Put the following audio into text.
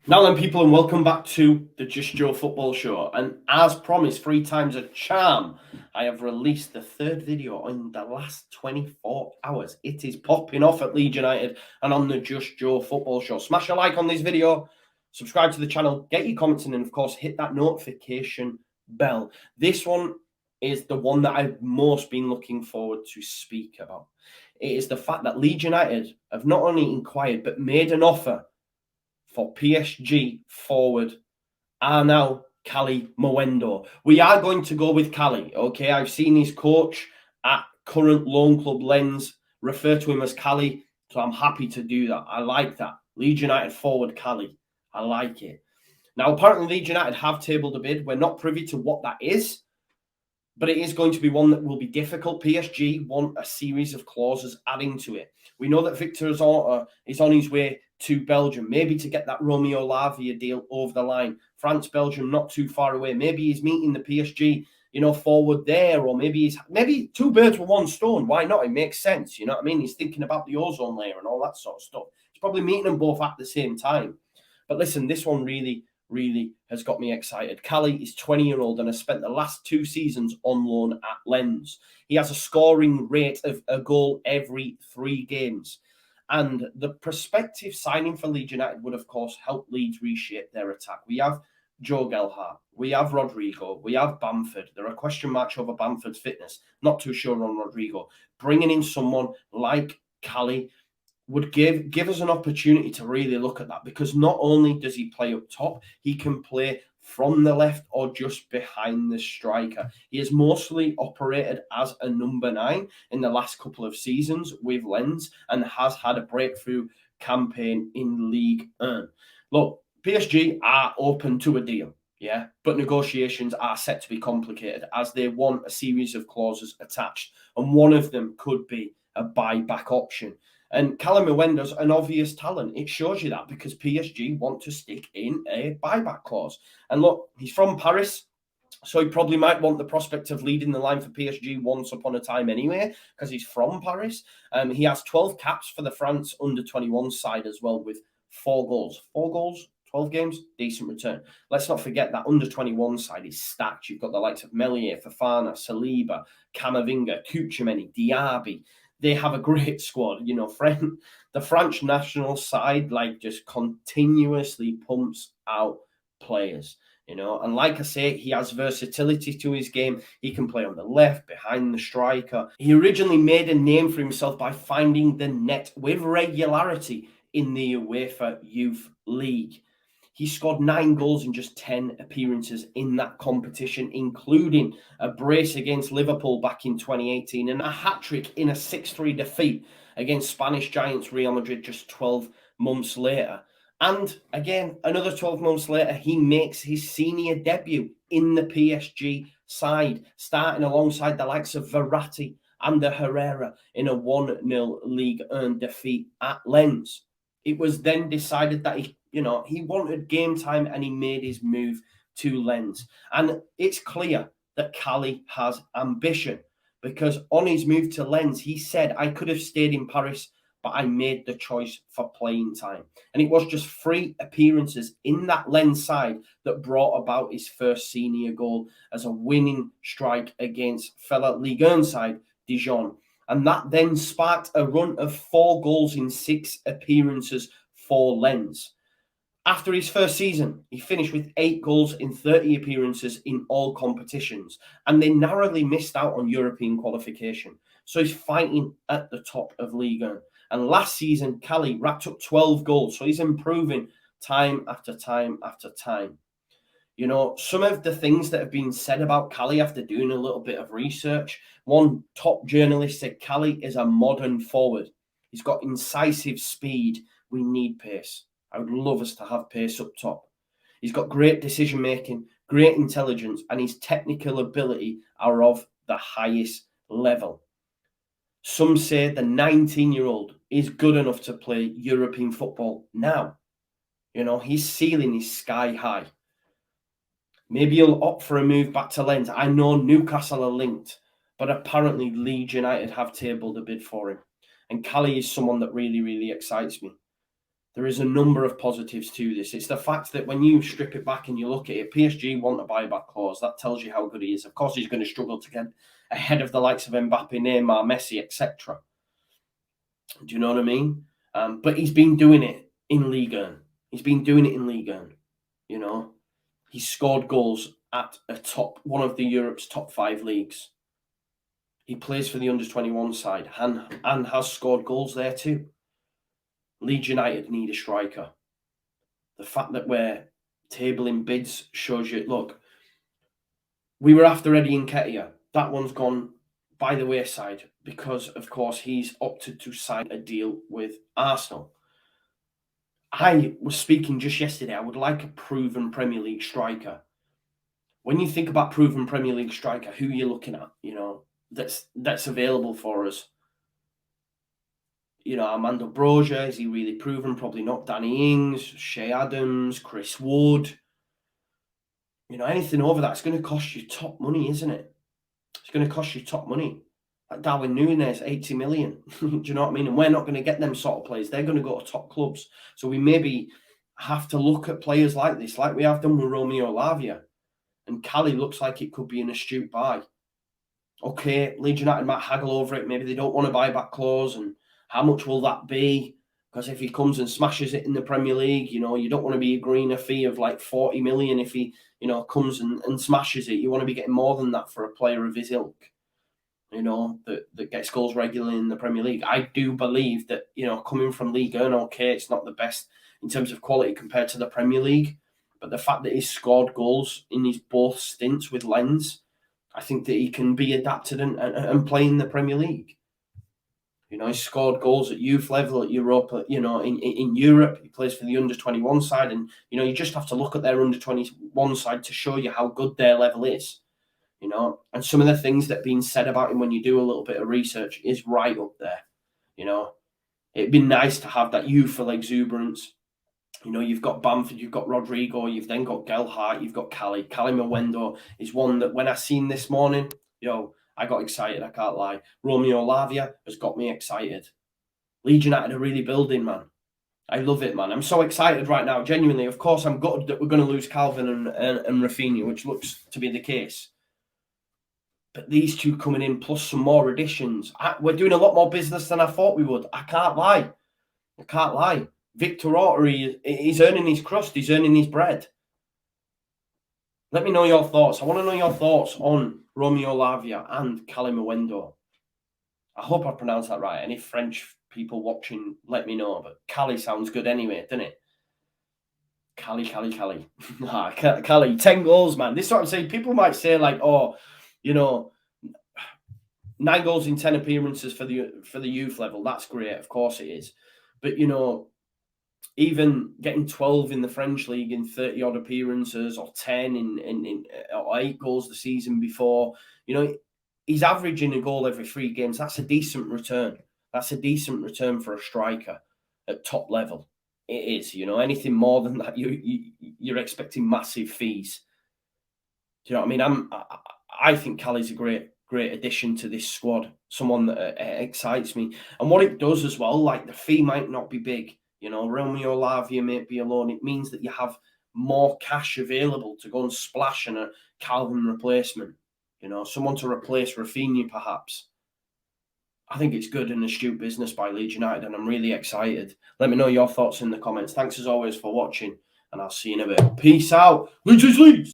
Now then, people, and welcome back to the Just Joe Football Show. And as promised, 3 times a charm, I have released the third video in the last 24 hours. It is popping off at Leeds United and on the Just Joe Football Show. Smash a like on this video, subscribe to the channel, get your comments in, and of course, hit that notification bell. This one is the one that I've most been looking forward to speak about. It is the fact that Leeds United have not only inquired, but made an offer for PSG forward Arnaud Kalimuendo. We are going to go with Kali, okay? I've seen his coach at current loan club Lens refer to him as Kali, so I'm happy to do that. I like that. Leeds United forward Kali. I like it. Now, apparently Leeds United have tabled a bid. We're not privy to what that is, but it is going to be one that will be difficult. PSG want a series of clauses adding to it. We know that Victor is on his way to Belgium, maybe to get that Romeo Lavia deal over the line. France, Belgium, not too far away. Maybe he's meeting the PSG, forward there, or maybe two birds with one stone. Why not? It makes sense. You know what I mean? He's thinking about the ozone layer and all that sort of stuff. He's probably meeting them both at the same time. But listen, this one really has got me excited. Kali is 20-year-old and has spent the last 2 seasons on loan at Lens. He has a scoring rate of a goal every 3 games. And the prospective signing for Leeds United would, of course, help Leeds reshape their attack. We have Joe Gelhardt, we have Rodrigo, we have Bamford. There are question marks over Bamford's fitness. Not too sure on Rodrigo. Bringing in someone like Kali would give us an opportunity to really look at that, because not only does he play up top, he can play from the left or just behind the striker. He has mostly operated as a number 9 in the last couple of seasons with Lens and has had a breakthrough campaign in Ligue 1. Look, PSG are open to a deal, yeah, but negotiations are set to be complicated as they want a series of clauses attached, and one of them could be a buyback option. And Kalimuendo's an obvious talent. It shows you that, because PSG want to stick in a buyback clause. And look, he's from Paris, so he probably might want the prospect of leading the line for PSG once upon a time anyway, because he's from Paris. He has 12 caps for the France under-21 side as well, with 4 goals. 4 goals, 12 games, decent return. Let's not forget that under-21 side is stacked. You've got the likes of Meslier, Fofana, Saliba, Camavinga, Tchouaméni, Diaby. They have a great squad. The French national side just continuously pumps out players, and like I say, he has versatility to his game. He can play on the left, behind the striker. He originally made a name for himself by finding the net with regularity in the UEFA Youth League. He scored 9 goals in just 10 appearances in that competition, including a brace against Liverpool back in 2018 and a hat-trick in a 6-3 defeat against Spanish giants Real Madrid just 12 months later. And again, another 12 months later, he makes his senior debut in the PSG side, starting alongside the likes of Verratti and the Herrera in a 1-0 Ligue 1 defeat at Lens. It was then decided that he wanted game time, and he made his move to Lens. And it's clear that Kali has ambition, because on his move to Lens, he said, I could have stayed in Paris, but I made the choice for playing time. And it was just 3 appearances in that Lens side that brought about his first senior goal as a winning strike against fellow Ligue 1 side, Dijon. And that then sparked a run of 4 goals in 6 appearances for Lens. After his first season, he finished with 8 goals in 30 appearances in all competitions, and they narrowly missed out on European qualification. So he's fighting at the top of Ligue 1. And last season, Kali racked up 12 goals, so he's improving time after time after time. Some of the things that have been said about Kali after doing a little bit of research, one top journalist said Kali is a modern forward. He's got incisive speed. We need pace. I would love us to have pace up top. He's got great decision-making, great intelligence, and his technical ability are of the highest level. Some say the 19-year-old is good enough to play European football now. His ceiling is sky high. Maybe he'll opt for a move back to Lens. I know Newcastle are linked, but apparently Leeds United have tabled a bid for him. And Kali is someone that really excites me. there is a number of positives to this. It's the fact that when you strip it back and you look at it, PSG want a buyback clause. That tells you how good he is. Of course, he's going to struggle to get ahead of the likes of Mbappe, Neymar, Messi, etc. Do you know what I mean? But he's been doing it in Ligue 1. He's been doing it in Ligue 1. You know, he's scored goals at one of the Europe's top 5 leagues. He plays for the under-21 side and has scored goals there too. Leeds United need a striker. The fact that we're tabling bids shows you, look, we were after Eddie Nketiah. That one's gone by the wayside because, of course, he's opted to sign a deal with Arsenal. I was speaking just yesterday, I would like a proven Premier League striker. When you think about proven Premier League striker, who are you looking at, you know, that's available for us? You know, Armando Broja, is he really proven? Probably not. Danny Ings, Shea Adams, Chris Wood. You know, anything over that's going to cost you top money, isn't it? It's going to cost you top money. Like Darwin Núñez, 80 million. Do you know what I mean? And we're not going to get them sort of players. They're going to go to top clubs. So we maybe have to look at players like this, like we have done with Romeo Lavia. And Cali looks like it could be an astute buy. Okay, Leeds United might haggle over it. Maybe they don't want a buyback clause. And how much will that be? Because if he comes and smashes it in the Premier League, you know, you don't want to be agreeing a fee of like 40 million if he, you know, comes and smashes it. You want to be getting more than that for a player of his ilk, you know, that gets goals regularly in the Premier League. I do believe that, you know, coming from Ligue 1, okay, it's not the best in terms of quality compared to the Premier League. But the fact that he's scored goals in his both stints with Lens, I think that he can be adapted and play in the Premier League. You know, he scored goals at youth level, at Europa, you know, in Europe. He plays for the under-21 side. And, you know, you just have to look at their under-21 side to show you how good their level is, you know. And some of the things that have been said about him when you do a little bit of research is right up there, you know. It'd be nice to have that youthful exuberance. You know, you've got Bamford, you've got Rodrigo, you've then got Gelhardt, you've got Kalimuendo is one that when I seen this morning, I got excited, I can't lie. Romeo Lavia has got me excited. Leeds United are really building, man. I love it, man. I'm so excited right now, genuinely. Of course, I'm gutted that we're going to lose Calvin and Rafinha, which looks to be the case. But these two coming in, plus some more additions. We're doing a lot more business than I thought we would. I can't lie. Victor Orta, he's earning his crust. He's earning his bread. Let me know your thoughts. I want to know your thoughts on Romeo Lavia and Kalimuendo. I hope I pronounced that right. Any French people watching, let me know. But Cali sounds good anyway, doesn't it? Cali. Cali, 10 goals, man. This is what I'm saying. People might say like, oh, you know, 9 goals in 10 appearances for the youth level. That's great. Of course it is. But, you know, even getting 12 in the French league in 30 odd appearances, or 10 or 8 goals the season before, you know, he's averaging a goal every 3 games. That's a decent return. That's a decent return for a striker at top level. It is, you know, anything more than that, you're expecting massive fees. Do you know what I mean? I think Cali's a great addition to this squad. Someone that excites me. And what it does as well, like the fee might not be big. You know, Romeo Lavia may be alone. It means that you have more cash available to go and splash in a Calvin replacement. You know, someone to replace Rafinha, perhaps. I think it's good and astute business by Leeds United, and I'm really excited. Let me know your thoughts in the comments. Thanks as always for watching, and I'll see you in a bit. Peace out. Leeds.